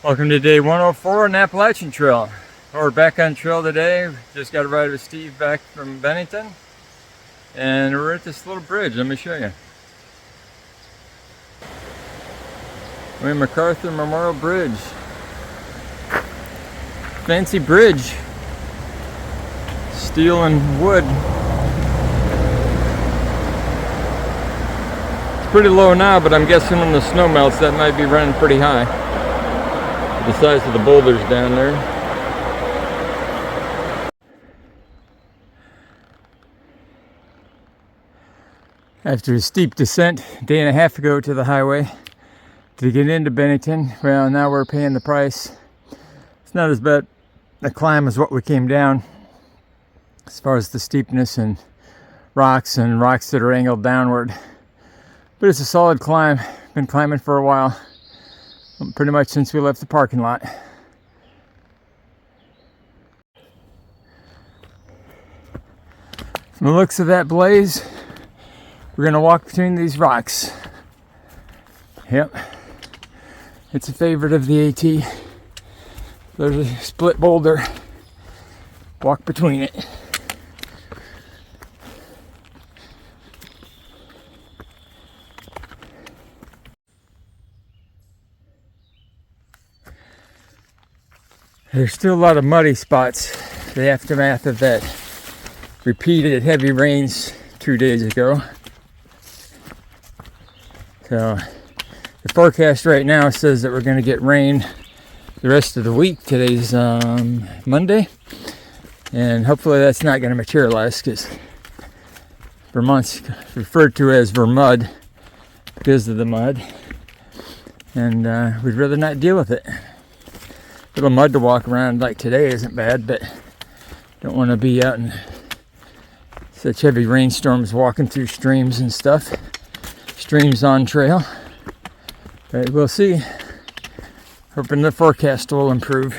Welcome to day 104 on the Appalachian Trail. We're back on trail today. Just got a ride with Steve back from Bennington. And we're at this little bridge. Let me show you. We're in MacArthur Memorial Bridge. Fancy bridge. Steel and wood. It's pretty low now, but I'm guessing when the snow melts that might be running pretty high. The size of the boulders down there. After a steep descent a day and a half ago to the highway to get into Bennington, well, now we're paying the price. It's not as bad a climb as what we came down as far as the steepness and rocks that are angled downward, but it's a solid climb. Been climbing for a while, pretty much since we left the parking lot. From the looks of that blaze, we're gonna walk between these rocks. Yep, it's a favorite of the AT. There's a split boulder. Walk between it. There's still a lot of muddy spots. The aftermath of that repeated heavy rains 2 days ago. So the forecast right now says that we're going to get rain the rest of the week. Today's Monday, and hopefully that's not going to materialize, because Vermont's referred to as Vermud because of the mud, and we'd rather not deal with it. A little mud to walk around like today isn't bad, but don't want to be out in such heavy rainstorms walking through streams and stuff. Streams on trail. But we'll see. Hoping the forecast will improve.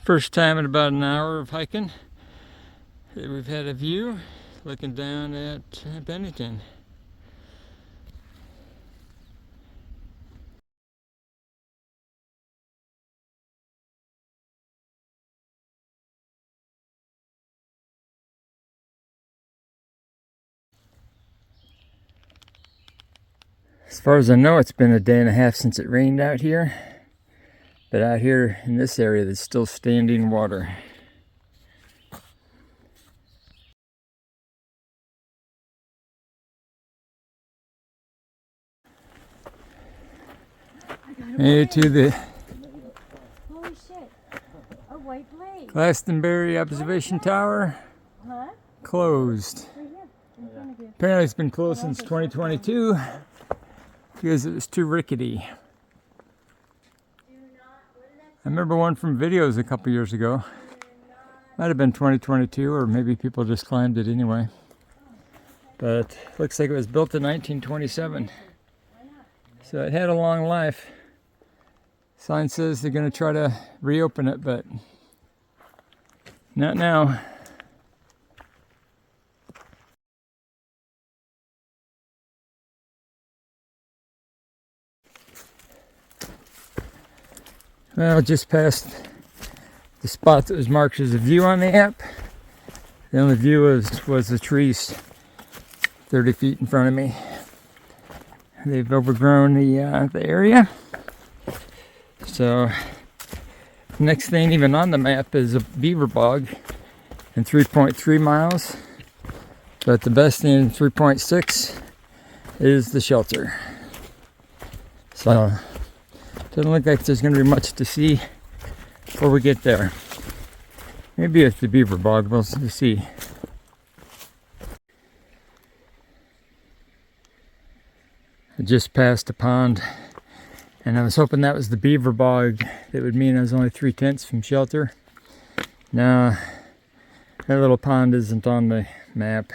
First time in about an hour of hiking that we've had a view looking down at Bennington. As far as I know, it's been a day and a half since it rained out here. But out here in this area, there's still standing water. Made to the Holy shit. A white blade. Glastonbury Observation Tower. Huh? Closed. Right here, in front of you. Apparently it's been closed since 2022 because it was too rickety. I remember one from videos a couple years ago. Might have been 2022, or maybe people just climbed it anyway. But looks like it was built in 1927. So it had a long life. Sign says they're going to try to reopen it, but not now. Well, just past the spot that was marked as a view on the app. The only view was the trees 30 feet in front of me. They've overgrown the area. So next thing even on the map is a beaver bog in 3.3 miles. But the best thing in 3.6 is the shelter. So doesn't look like there's going to be much to see before we get there. Maybe it's the beaver bog, we'll see. I just passed a pond, and I was hoping that was the beaver bog. That would mean I was only 3/10 from shelter. No, that little pond isn't on the map.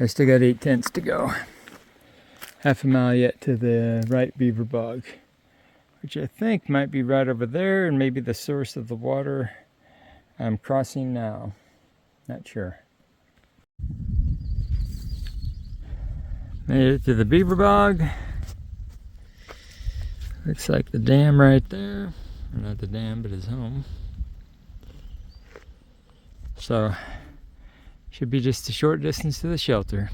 I still got 8/10 to go. Half a mile yet to the right beaver bog, which I think might be right over there, and maybe the source of the water I'm crossing now. Not sure. Made it to the beaver bog. Looks like the dam right there. Or not the dam, but his home. So, should be just a short distance to the shelter.